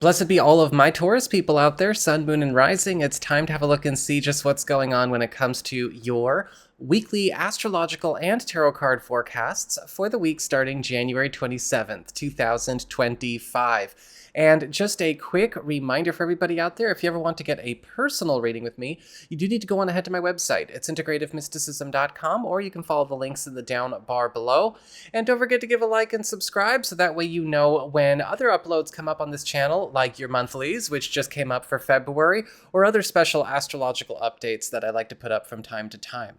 Blessed be all of my Taurus people out there, Sun, Moon, and Rising. It's time to have a look and see just what's going on when it comes to your weekly astrological and tarot card forecasts for the week starting January 27th, 2025. And just a quick reminder for everybody out there, if you ever want to get a personal reading with me, you do need to go on ahead to my website. It's integrativemysticism.com, or you can follow the links in the down bar below. And don't forget to give a like and subscribe so that way you know when other uploads come up on this channel, like your monthlies, which just came up for February, or other special astrological updates that I like to put up from time to time.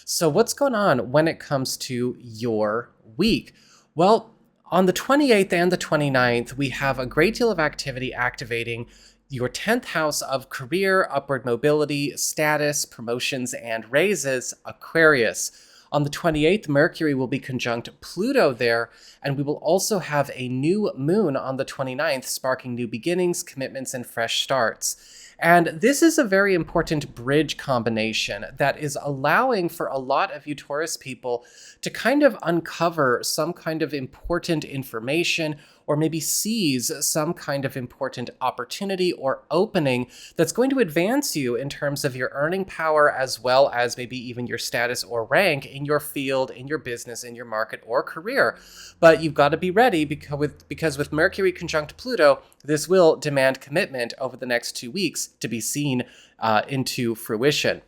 So what's going on when it comes to your week? Well, on the 28th and the 29th, we have a great deal of activity activating your 10th house of career, upward mobility, status, promotions, and raises, Aquarius. On the 28th, Mercury will be conjunct Pluto there, and we will also have a new moon on the 29th, sparking new beginnings, commitments, and fresh starts. And this is a very important bridge combination that is allowing for a lot of you Taurus people to kind of uncover some kind of important information, or maybe seize some kind of important opportunity or opening that's going to advance you in terms of your earning power, as well as maybe even your status or rank in your field, in your business, in your market, or career. But you've got to be ready because with Mercury conjunct Pluto, this will demand commitment over the next 2 weeks to be seen into fruition.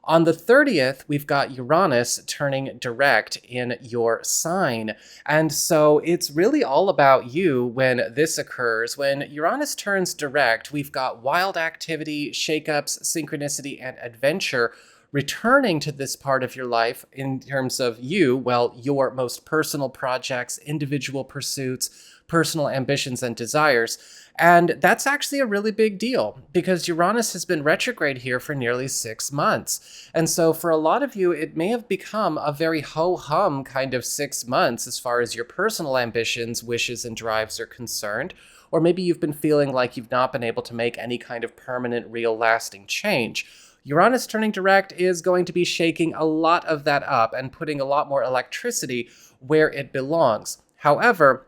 On the 30th, we've got Uranus turning direct in your sign. And so it's really all about you when this occurs. When Uranus turns direct, we've got wild activity, shakeups, synchronicity, and adventure returning to this part of your life in terms of your most personal projects, individual pursuits, personal ambitions and desires. And that's actually a really big deal because Uranus has been retrograde here for nearly 6 months. And so for a lot of you, it may have become a very ho-hum kind of 6 months as far as your personal ambitions, wishes, and drives are concerned. Or maybe you've been feeling like you've not been able to make any kind of permanent, real, lasting change. Uranus turning direct is going to be shaking a lot of that up and putting a lot more electricity where it belongs. However,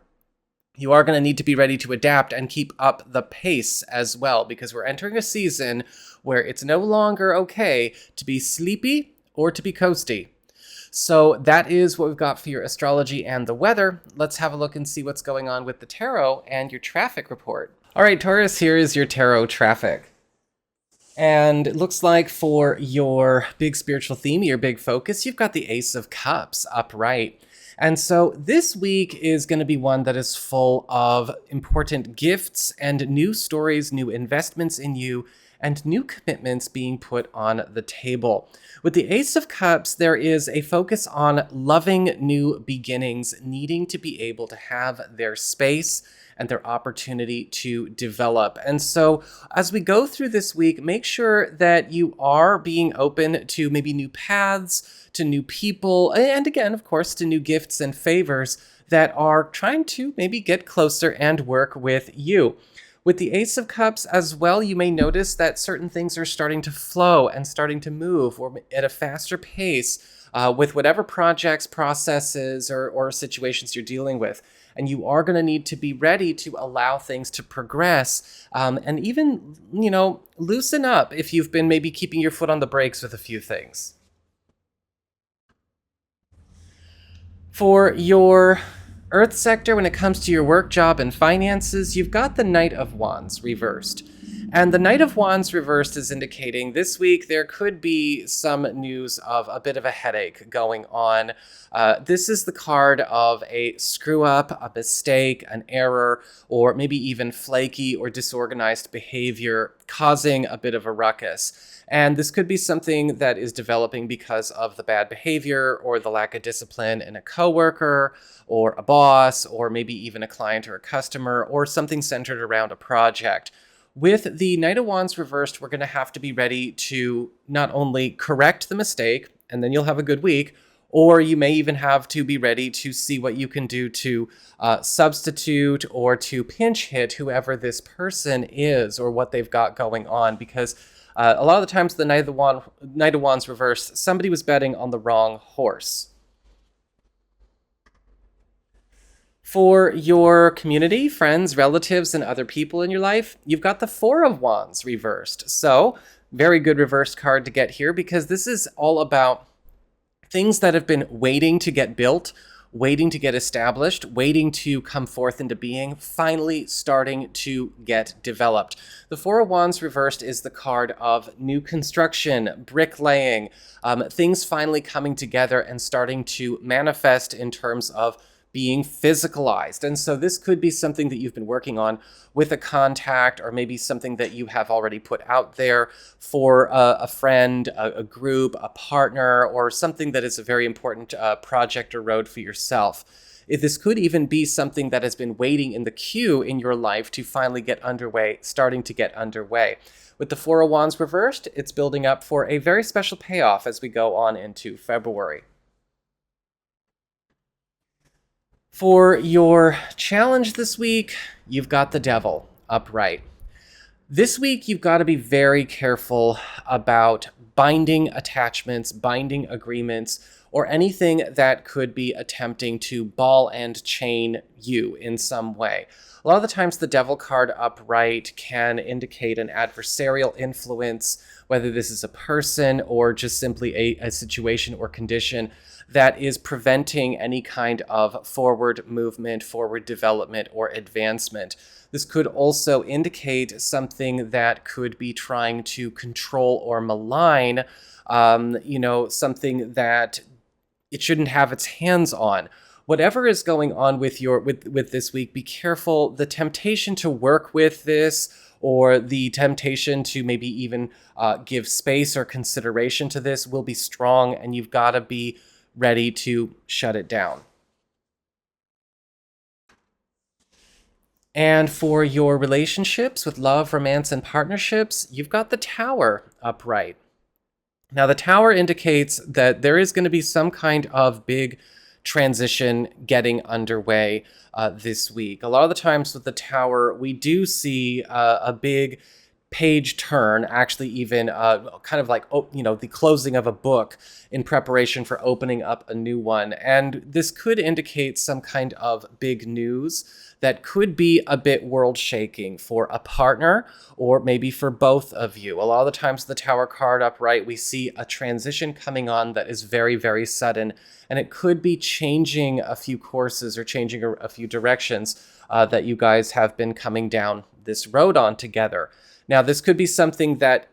you are going to need to be ready to adapt and keep up the pace as well, because we're entering a season where it's no longer okay to be sleepy or to be coasty. So that is what we've got for your astrology and the weather. Let's have a look and see what's going on with the tarot and your traffic report. All right, Taurus, here is your tarot traffic. And it looks like for your big spiritual theme, your big focus, you've got the Ace of Cups upright. And so this week is going to be one that is full of important gifts and new stories, new investments in you, and new commitments being put on the table. With the Ace of Cups, there is a focus on loving new beginnings, needing to be able to have their space and their opportunity to develop. And so as we go through this week, make sure that you are being open to maybe new paths, to new people, and again, of course, to new gifts and favors that are trying to maybe get closer and work with you. With the Ace of Cups as well, you may notice that certain things are starting to flow and starting to move or at a faster pace with whatever projects, processes, or situations you're dealing with. And you are going to need to be ready to allow things to progress and even, loosen up if you've been maybe keeping your foot on the brakes with a few things. For your Earth sector, when it comes to your work, job, and finances, you've got the Knight of Wands reversed. And the Knight of Wands reversed is indicating this week there could be some news of a bit of a headache going on. This is the card of a screw-up, a mistake, an error, or maybe even flaky or disorganized behavior causing a bit of a ruckus. And this could be something that is developing because of the bad behavior or the lack of discipline in a coworker or a boss, or maybe even a client or a customer, or something centered around a project. With the Knight of Wands reversed, we're going to have to be ready to not only correct the mistake, and then you'll have a good week, or you may even have to be ready to see what you can do to substitute or to pinch hit whoever this person is or what they've got going on, because a lot of the times the Knight of Wands reversed, somebody was betting on the wrong horse. For your community, friends, relatives, and other people in your life, you've got the Four of Wands reversed. So, very good reversed card to get here because this is all about things that have been waiting to get built, waiting to get established, waiting to come forth into being, finally starting to get developed. The Four of Wands reversed is the card of new construction, bricklaying, things finally coming together and starting to manifest in terms of being physicalized. And so this could be something that you've been working on with a contact, or maybe something that you have already put out there for a friend, a group, a partner, or something that is a very important project or road for yourself. This could even be something that has been waiting in the queue in your life to finally get underway, starting to get underway. With the Four of Wands reversed, it's building up for a very special payoff as we go on into February. For your challenge this week, you've got the Devil upright. This week, you've got to be very careful about binding attachments, binding agreements, or anything that could be attempting to ball and chain you in some way. A lot of the times, the Devil card upright can indicate an adversarial influence, whether this is a person or just simply a situation or condition that is preventing any kind of forward movement, forward development, or advancement. This could also indicate something that could be trying to control or malign, something that it shouldn't have its hands on. Whatever is going on with this week, be careful. The temptation to work with this, or the temptation to maybe even give space or consideration to this, will be strong, and you've got to be ready to shut it down. And for your relationships with love, romance, and partnerships, you've got the Tower upright. Now, the Tower indicates that there is going to be some kind of big transition getting underway this week. A lot of the times with the Tower, we do see a big page turn, actually even kind of like, the closing of a book in preparation for opening up a new one. And this could indicate some kind of big news that could be a bit world shaking for a partner, or maybe for both of you. A lot of the times the Tower card upright, we see a transition coming on that is very, very sudden, and it could be changing a few courses or changing a few directions that you guys have been coming down this road on together. Now, this could be something that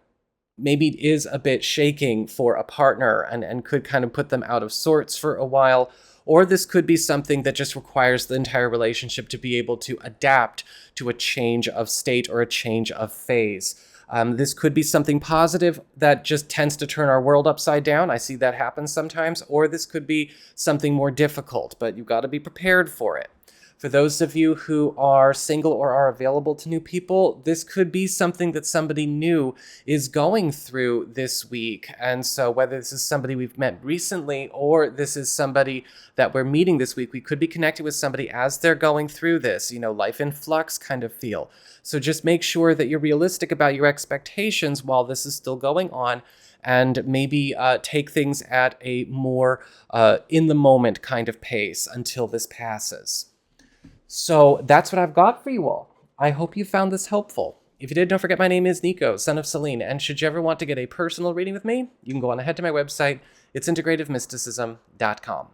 maybe is a bit shaking for a partner and could kind of put them out of sorts for a while. Or this could be something that just requires the entire relationship to be able to adapt to a change of state or a change of phase. This could be something positive that just tends to turn our world upside down. I see that happen sometimes. Or this could be something more difficult, but you've got to be prepared for it. For those of you who are single or are available to new people, this could be something that somebody new is going through this week. And so whether this is somebody we've met recently or this is somebody that we're meeting this week, we could be connected with somebody as they're going through this, life in flux kind of feel. So just make sure that you're realistic about your expectations while this is still going on, and maybe take things at a more in the moment kind of pace until this passes. So that's what I've got for you all. I hope you found this helpful. If you did, don't forget my name is Nico, Son of Selene, and should you ever want to get a personal reading with me, you can go on ahead to my website. It's integrativemysticism.com.